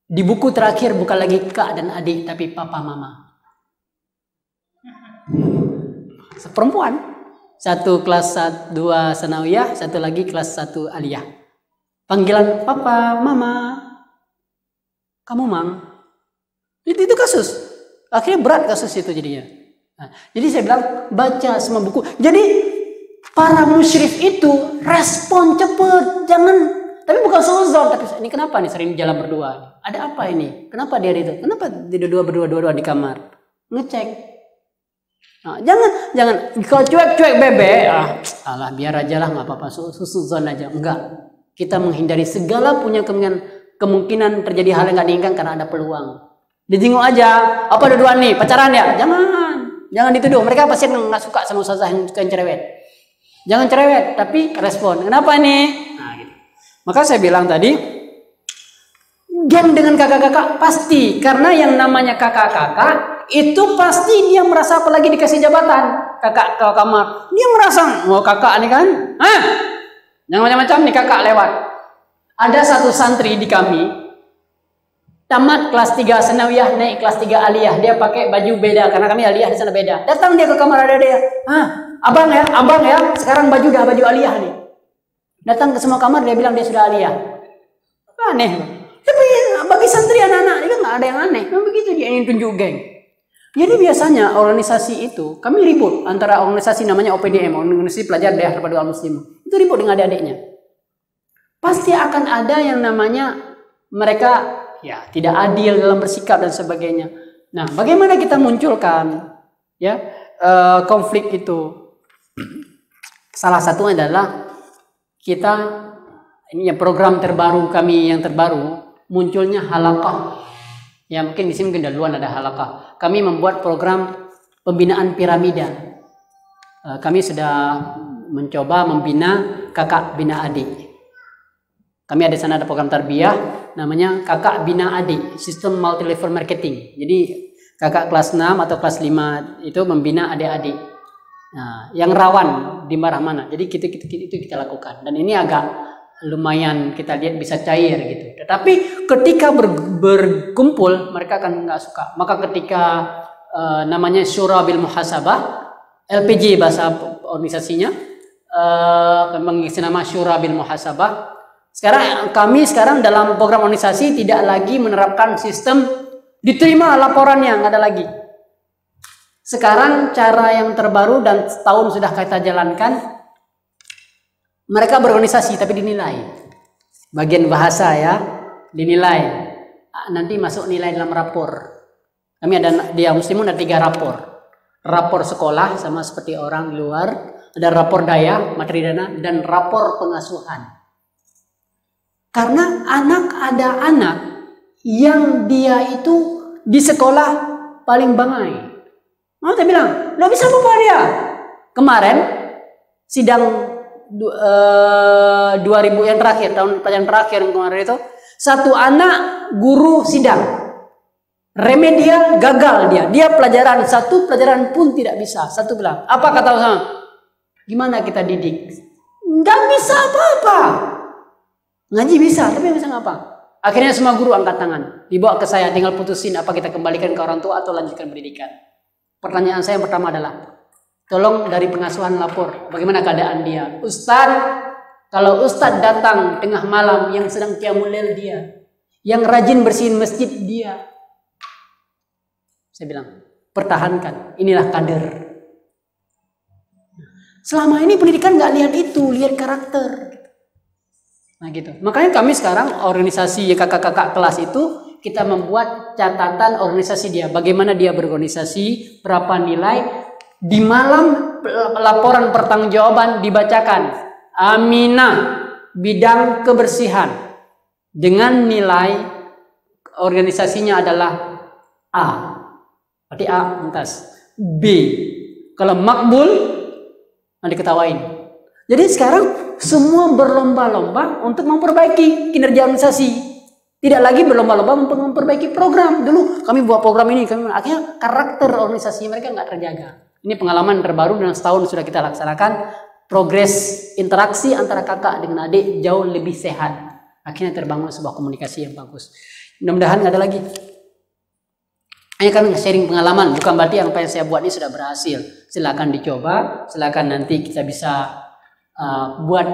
Di buku terakhir bukan lagi kak dan adik tapi papa mama. Perempuan, satu kelas 2 sanawiyah, satu lagi kelas 1 aliyah. Panggilan papa mama, kamu mang, itu kasus. Akhirnya berat kasus itu jadinya. Nah, jadi saya bilang baca semua buku. Jadi para musyrif itu respon cepet, jangan. Tapi bukan suzon, tapi ini kenapa nih sering jalan berdua? Ada apa ini? Kenapa dia itu? Kenapa dia berdua di kamar? Ngecek. Nah, jangan. Kalau cuek bebe, alah biar aja lah, nggak apa-apa, suzon aja. Enggak. Kita menghindari segala punya kemungkinan terjadi hal yang nggak diinginkan karena ada peluang. Dijenguk aja, apa dua-duaan nih, pacaran ya? Jangan dituduh. Mereka pasti nggak suka sama ustazah yang cerewet. Jangan cerewet, tapi respon. Kenapa nih? Nah, gitu. Maka saya bilang tadi, geng dengan kakak-kakak pasti, karena yang namanya kakak-kakak itu pasti dia merasa apalagi dikasih jabatan. Kakak ke kamar, dia merasa, kakak nih kan? Yang macam-macam nih kakak lewat. Ada satu santri di kami, tamat kelas 3 sanawiyah, naik kelas 3 aliyah. Dia pakai baju beda, karena kami aliyah di sana beda. Datang dia ke kamar ada dia. Abang ya, sekarang baju aliyah nih. Datang ke semua kamar, dia bilang dia sudah aliyah. Aneh. Tapi bagi santri anak-anak, itu nggak ada yang aneh. Memang begitu dia ingin tunjuk geng. Jadi biasanya organisasi itu, kami ribut antara organisasi namanya OPDM, Organisasi Pelajar Daerah Terpadu Al-Muslim. Itu ribut dengan adik-adiknya. Pasti akan ada yang namanya mereka ya tidak adil dalam bersikap dan sebagainya. Nah, bagaimana kita munculkan ya konflik itu? Salah satu adalah kita ini program terbaru kami yang terbaru munculnya halaqah. Ya mungkin di sini mungkin duluan ada halaqah. Kami membuat program pembinaan piramida. Kami sudah mencoba membina kakak bina adik. Kami ada sana ada program tarbiyah namanya kakak bina adik, sistem multi level marketing. Jadi kakak kelas 6 atau kelas 5 itu membina adik-adik. Nah, yang rawan di marah mana. Jadi itu kita lakukan. Dan ini agak lumayan kita lihat bisa cair gitu. Tetapi ketika berkumpul mereka akan nggak suka. Maka ketika namanya Syura bil Muhasabah, LPJ bahasa organisasinya, mengisi nama Syura bil Muhasabah. Kami sekarang dalam program organisasi tidak lagi menerapkan sistem diterima laporannya, nggak ada lagi. Sekarang cara yang terbaru dan setahun sudah kita jalankan, mereka berorganisasi tapi dinilai. Bagian bahasa ya, dinilai. Nanti masuk nilai dalam rapor. Kami ada di Muslimun ada 3 rapor. Rapor sekolah sama seperti orang di luar, ada rapor daya, materi dana, dan rapor pengasuhan. Karena ada anak yang dia itu di sekolah paling bangai. Mau saya bilang, lo bisa apa dia? Kemarin sidang 2000 yang terakhir, tahun yang terakhir kemarin itu, satu anak guru sidang, remedial gagal dia pelajaran satu pelajaran pun tidak bisa. Satu bilang, apa kata Usama? Gimana kita didik? Nggak bisa apa-apa. Ngaji bisa, tapi nggak bisa ngapa. Akhirnya semua guru angkat tangan, dibawa ke saya, tinggal putusin apa kita kembalikan ke orang tua atau lanjutkan pendidikan. Pertanyaan saya yang pertama adalah, tolong dari pengasuhan lapor, bagaimana keadaan dia? Ustaz, kalau Ustaz datang tengah malam yang sedang qiyamul lail dia, yang rajin bersihin masjid dia. Saya bilang, pertahankan, inilah kader. Selama ini pendidikan nggak lihat itu, lihat karakter. Nah gitu. Makanya kami sekarang organisasi kakak-kakak kelas itu kita membuat catatan organisasi dia, bagaimana dia berorganisasi, berapa nilai. Di malam laporan pertanggungjawaban dibacakan Aminah bidang kebersihan dengan nilai organisasinya adalah A. Berarti A tuntas. B. Kalau makbul nanti ketawain. Jadi sekarang semua berlomba-lomba untuk memperbaiki kinerja organisasi. Tidak lagi berlomba-lomba memperbaiki program. Dulu kami buat program ini, akhirnya karakter organisasi mereka nggak terjaga. Ini pengalaman terbaru dalam setahun sudah kita laksanakan. Progres interaksi antara kakak dengan adik jauh lebih sehat. Akhirnya terbangun sebuah komunikasi yang bagus. Mudah-mudahan nggak ada lagi. Hanya kan sharing pengalaman, bukan berarti apa yang saya buat ini sudah berhasil. Silakan dicoba, silakan nanti kita bisa buat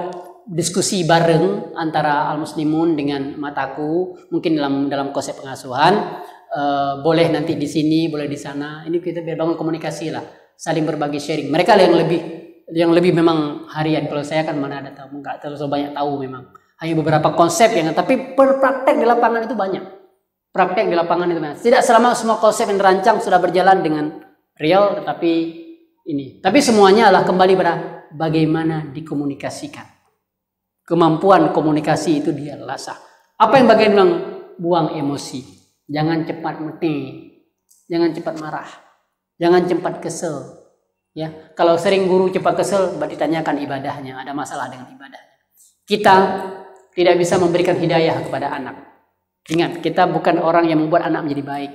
diskusi bareng antara Al-Muslimun dengan Mataku, mungkin dalam konsep pengasuhan. Boleh nanti di sini, boleh di sana. Ini kita biar bangun komunikasi lah. Saling berbagi sharing. Mereka yang lebih memang harian. Kalau saya kan mana ada tahu, nggak terlalu banyak tahu memang. Hanya beberapa konsep yang tapi praktek di lapangan itu banyak. Praktek di lapangan itu banyak. Tidak selama semua konsep yang terancang sudah berjalan dengan real, tetapi ini. Tapi semuanya adalah kembali pada bagaimana dikomunikasikan. Kemampuan komunikasi itu dia lasah. Apa yang bagian bilang buang emosi. Jangan cepat mati. Jangan cepat marah. Jangan cepat kesel. Ya, kalau sering guru cepat kesel, berarti tanyakan ibadahnya, ada masalah dengan ibadahnya. Kita tidak bisa memberikan hidayah kepada anak. Ingat, kita bukan orang yang membuat anak menjadi baik.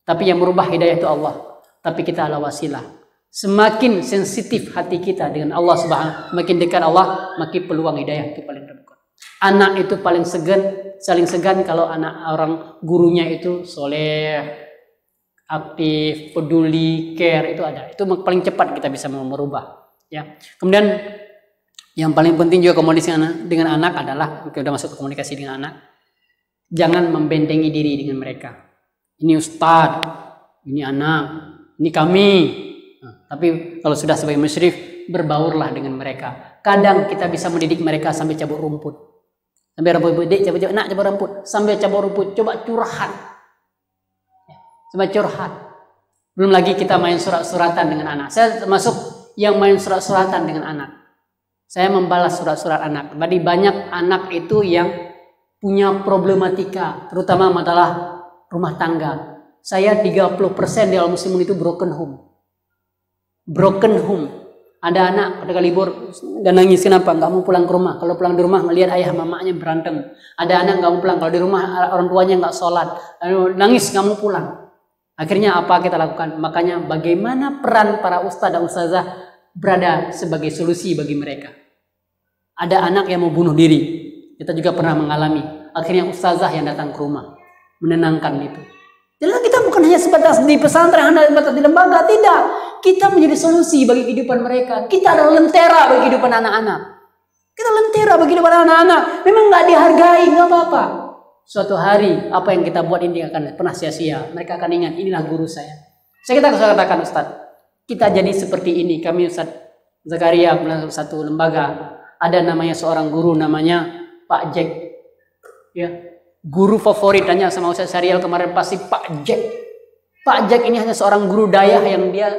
Tapi yang merubah hidayah itu Allah. Tapi kita adalah wasilah. Semakin sensitif hati kita dengan Allah Subhanahu, makin dekat Allah, makin peluang hidayah itu paling terbuka. Anak itu paling saling segan kalau anak orang gurunya itu soleh, aktif, peduli, care, itu ada. Itu paling cepat kita bisa merubah. Ya. Kemudian yang paling penting juga komunikasi dengan anak adalah, kita udah masuk ke komunikasi dengan anak, jangan membentengi diri dengan mereka. Ini ustadz, ini anak, ini kami. Nah, tapi kalau sudah sebagai musyrif, berbaurlah dengan mereka. Kadang kita bisa mendidik mereka sampai cabut rumput. Sampai rumput, dek cabut nak cabut rumput, sampai cabut rumput, coba curhat. Coba curhat. Belum lagi kita main surat-suratan dengan anak. Saya termasuk yang main surat-suratan dengan anak. Saya membalas surat-surat anak. Jadi banyak anak itu yang punya problematika, terutama masalah rumah tangga. Saya 30% di Al-Muslimun itu broken home. Broken home. Ada anak ketika libur dan nangis, kenapa? Nggak mau pulang ke rumah. Kalau pulang di rumah melihat ayah mamanya berantem. Ada anak nggak mau pulang. Kalau di rumah orang tuanya nggak sholat. Nangis nggak mau pulang. Akhirnya apa kita lakukan? Makanya bagaimana peran para ustadz dan ustazah berada sebagai solusi bagi mereka. Ada anak yang mau bunuh diri. Kita juga pernah mengalami. Akhirnya ustazah yang datang ke rumah. Menenangkan itu. Jadi kita bukan hanya sebatas di pesantren, hanya sebatas di lembaga. Tidak. Kita menjadi solusi bagi kehidupan mereka. Kita adalah lentera bagi kehidupan anak-anak. Kita lentera bagi kehidupan anak-anak. Memang nggak dihargai, nggak apa-apa. Suatu hari apa yang kita buat ini akan pernah sia-sia. Mereka akan ingat, inilah guru saya. Saya katakan Ustaz, kita jadi seperti ini. Kami Ustaz Zakaria satu lembaga. Ada namanya seorang guru namanya Pak Jack. Ya, guru favorit, tanya sama Ustaz Syarial kemarin pasti Pak Jack. Pak Jack ini hanya seorang guru dayah yang dia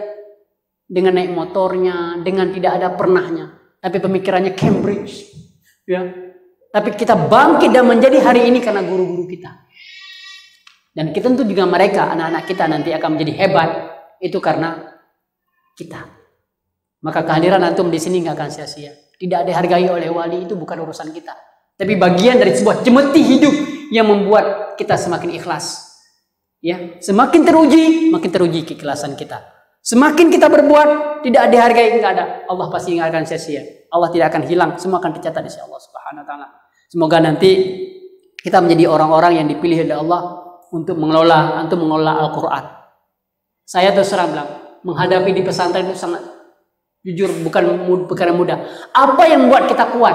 dengan naik motornya, dengan tidak ada pernahnya, tapi pemikirannya Cambridge. Ya. Tapi kita bangkit dan menjadi hari ini karena guru-guru kita. Dan kita tentu juga mereka, anak-anak kita nanti akan menjadi hebat itu karena kita. Maka kehadiran antum di sini nggak akan sia-sia. Tidak dihargai oleh wali itu bukan urusan kita, tapi bagian dari sebuah cemeti hidup yang membuat kita semakin ikhlas. Ya, semakin teruji keikhlasan kita. Semakin kita berbuat tidak dihargai, nggak ada. Allah pasti nggak akan sia-sia. Allah tidak akan hilang, semua akan dicatat di sisi Allah Subhanahu Wa Taala. Semoga nanti kita menjadi orang-orang yang dipilih oleh Allah untuk mengelola Al-Quran. Saya terus terang bilang, menghadapi di pesantren itu sangat jujur bukan mudah. Apa yang membuat kita kuat?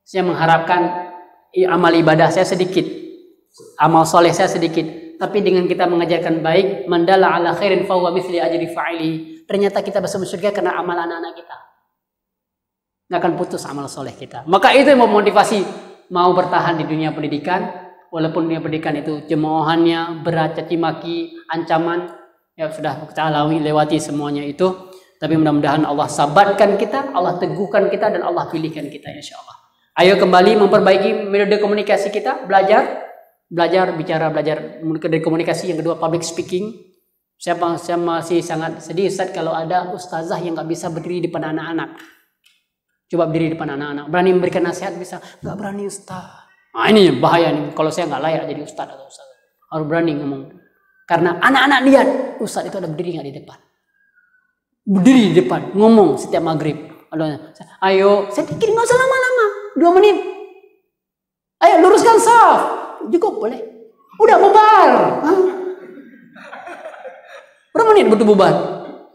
Saya mengharapkan amal ibadah saya sedikit, amal soleh saya sedikit, tapi dengan kita mengajarkan baik, mandala ala khairin fahuwa mithli ajri fa'ili. Ternyata kita bisa masuk surga karena amal anak-anak kita. Nggak akan putus amal soleh kita. Maka itu yang memotivasi mau bertahan di dunia pendidikan, walaupun dunia pendidikan itu cemoohannya berat, caci maki, ancaman, ya sudah kita lewati semuanya itu. Tapi mudah-mudahan Allah sabarkan kita, Allah teguhkan kita, dan Allah pilihkan kita insya Allah. Ayo kembali memperbaiki metode komunikasi kita, belajar dari komunikasi. Yang kedua, public speaking. Saya masih sangat sedih Ustaz kalau ada ustazah yang nggak bisa berdiri di depan anak-anak. Coba berdiri di depan anak-anak, berani memberikan nasihat bisa, nggak berani Ustaz. Nah ini bahaya nih, kalau saya nggak layak jadi ustaz atau ustazah. Harus berani ngomong. Karena anak-anak lihat ustaz itu ada berdiri nggak di depan. Berdiri di depan, ngomong setiap maghrib. Ayo, saya pikir nggak usah lama-lama, 2 menit. Ayo luruskan saf, cukup boleh. Udah bubar. Berapa menit butuh bubar?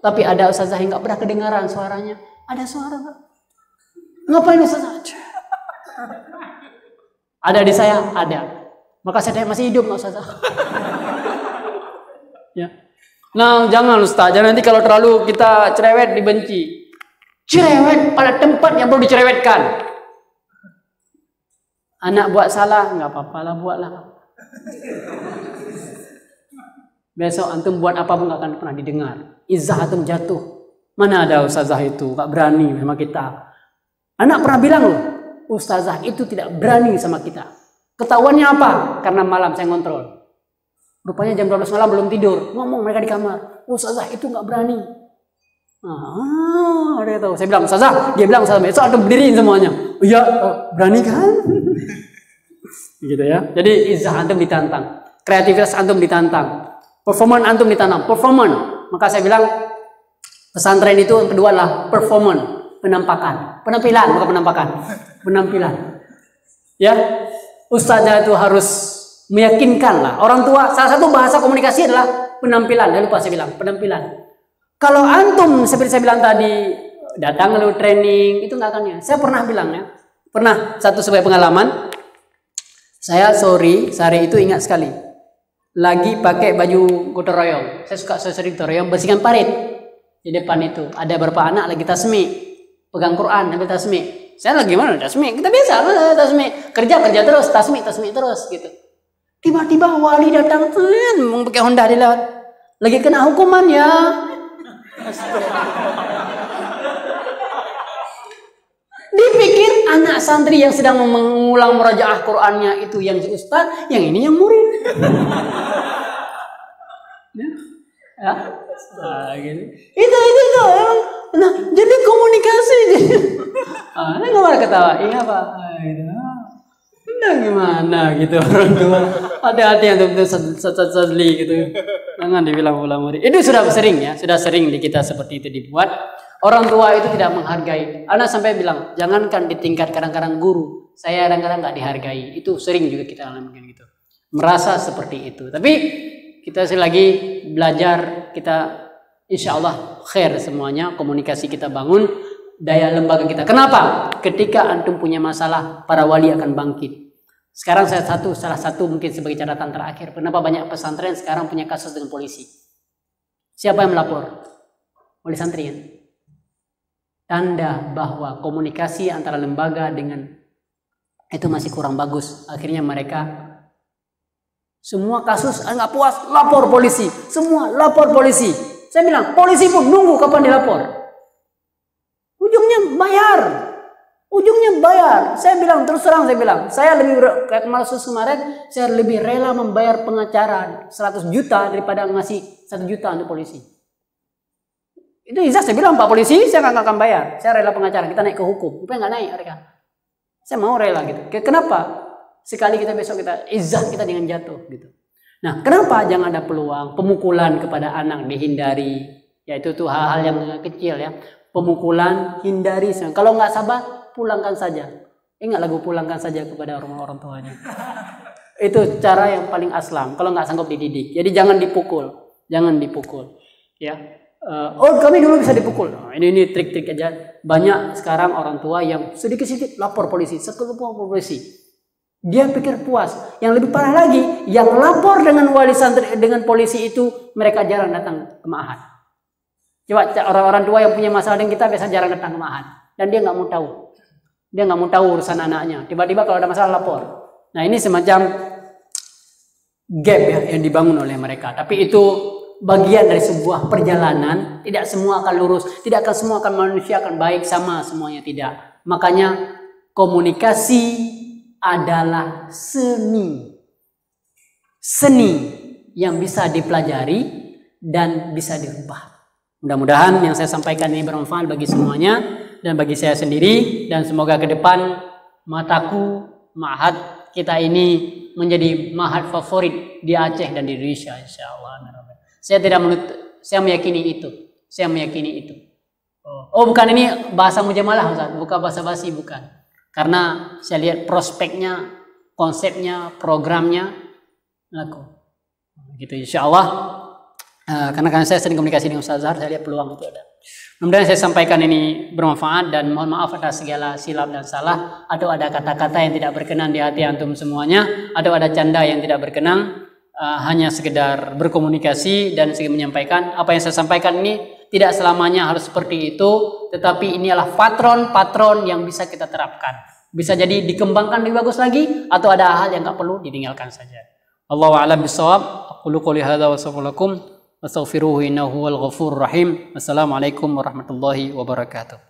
Tapi ada ustazah yang nggak pernah kedengaran suaranya. Ada suara nggak? Ngapain ustazah? Ada di saya, ada. Maka saya masih hidup nggak ustazah. Ya. Nah, jangan Ustaz, jangan nanti kalau terlalu kita cerewet dibenci. Cerewet pada tempat yang perlu dicerewetkan. Anak buat salah, nggak apa-apa lah, buatlah. Besok antum buat apa pun nggak akan pernah didengar. Izzah antum jatuh. Mana ada ustazah itu, nggak berani sama kita. Anak pernah bilang loh, ustazah itu tidak berani sama kita. Ketahuannya apa? Karena malam saya ngontrol. Rupanya jam 12 malam belum tidur, ngomong mereka di kamar, ustazah itu nggak berani. Dia tahu. Saya bilang ustazah, dia bilang ustazah, besok antum berdiriin semuanya. Iya, berani kan? Gitu ya. Jadi izzah antum ditantang, kreativitas antum ditantang, performan antum ditantang, performan. Maka saya bilang pesantren itu yang kedua adalah performan, penampilan, bukan penampakan, penampilan. Ya, ustazah itu harus meyakinkan lah orang tua. Salah satu bahasa komunikasi adalah penampilan. Jangan lupa saya bilang penampilan. Kalau antum seperti saya bilang tadi datang lalu training itu nggak akan ya. Saya pernah bilang ya, pernah satu sebagai pengalaman. Saya sehari itu ingat sekali. Lagi pakai baju gotong royong. Saya sering gotong royong bersihkan parit di depan itu. Ada beberapa anak lagi tasmi, pegang Quran ambil tasmi. Saya lagi mana tasmi? Kita biasa tasmi, kerja terus tasmi terus gitu. Tiba-tiba wali datang tuh, mau pakai Honda di lewat. Lagi kena hukuman ya. Dipikir anak santri yang sedang mengulang murajaah Qur'annya itu yang ustaz, yang ini yang murid. Ya. Nah, gitu. Itu. Nah, jadi komunikasi. Ini nggak ketawa. Iya Pak. Nah gimana gitu orang tua. Hati-hati yang sedih gitu. Jangan dibilang pula murid. Itu sudah sering di kita seperti itu dibuat. Orang tua itu tidak menghargai. Anak sampai bilang, jangankan di tingkat kadang-kadang guru, saya kadang-kadang nggak dihargai. Itu sering juga kita alami gitu. Merasa seperti itu. Tapi kita sekali lagi belajar, kita insya Allah khair semuanya. Komunikasi kita bangun, daya lembaga kita. Kenapa? Ketika antum punya masalah, para wali akan bangkit. Sekarang salah satu mungkin sebagai catatan terakhir. Kenapa banyak pesantren sekarang punya kasus dengan polisi? Siapa yang melapor? Wali santri kan? Tanda bahwa komunikasi antara lembaga dengan itu masih kurang bagus. Akhirnya mereka semua kasus nggak puas, lapor polisi. Semua lapor polisi. Saya bilang polisi pun nunggu kapan dilapor. Ujungnya bayar. Ujungnya bayar. Saya bilang terus terang, saya lebih kayak kemarin saya lebih rela membayar pengacara 100 juta daripada ngasih 1 juta untuk polisi. Itu Izzah, saya bilang Pak polisi saya nggak akan bayar. Saya rela pengacara, kita naik ke hukum. Rupanya nggak naik mereka. Saya mau rela gitu. Kenapa? Sekali kita besok kita Izzah kita dengan jatuh gitu. Nah, kenapa jangan ada peluang pemukulan kepada anak dihindari? Yaitu tuh hal-hal yang kecil ya. Pemukulan hindari. Kalau nggak sabar pulangkan saja. Ingat lagu pulangkan saja kepada orang tuanya. Itu cara yang paling aslam. Kalau nggak sanggup dididik. Jadi jangan dipukul. Ya. Kami dulu bisa dipukul. Ini trik-trik aja. Banyak sekarang orang tua yang sedikit-sedikit lapor polisi. Dia pikir puas. Yang lebih parah lagi, yang lapor dengan wali santri dengan polisi itu mereka jarang datang ke ma'had. Coba orang-orang tua yang punya masalah dengan kita biasa jarang datang ke ma'had. Dan dia nggak mau tahu. Dia nggak mau tahu urusan anaknya. Tiba-tiba kalau ada masalah lapor. Nah ini semacam gap ya yang dibangun oleh mereka. Tapi itu bagian dari sebuah perjalanan. Tidak semua akan lurus. Tidak akan semua akan manusia akan baik sama semuanya, tidak. Makanya komunikasi adalah seni. Seni yang bisa dipelajari dan bisa dirubah. Mudah-mudahan yang saya sampaikan ini bermanfaat bagi semuanya. Dan bagi saya sendiri, dan semoga ke depan mataku, ma'had kita ini menjadi ma'had favorit di Aceh dan di Indonesia, insyaallah. Saya meyakini itu. Oh, bukan ini bahasa mujamalah, Ustaz, bukan bahasa basi, bukan. Karena saya lihat prospeknya, konsepnya, programnya laku. Gitu insyaallah. Karena saya sering komunikasi dengan Ustaz Zahar, saya lihat peluang itu ada. Mudah-mudahan saya sampaikan ini bermanfaat dan mohon maaf atas segala silap dan salah, atau ada kata-kata yang tidak berkenan di hati antum semuanya, atau ada canda yang tidak berkenan. Hanya sekedar berkomunikasi dan sedikit menyampaikan apa yang saya sampaikan ini tidak selamanya harus seperti itu, tetapi ini adalah patron yang bisa kita terapkan. Bisa jadi dikembangkan lebih bagus lagi, atau ada hal yang nggak perlu ditinggalkan saja. Allahu a'lam bishawab. Aqulu qouli hadza wa astaghfirullakum. Wastaghfiruhu innahu huwal ghafurur rahim. Wassalamualaikum warahmatullahi wabarakatuh.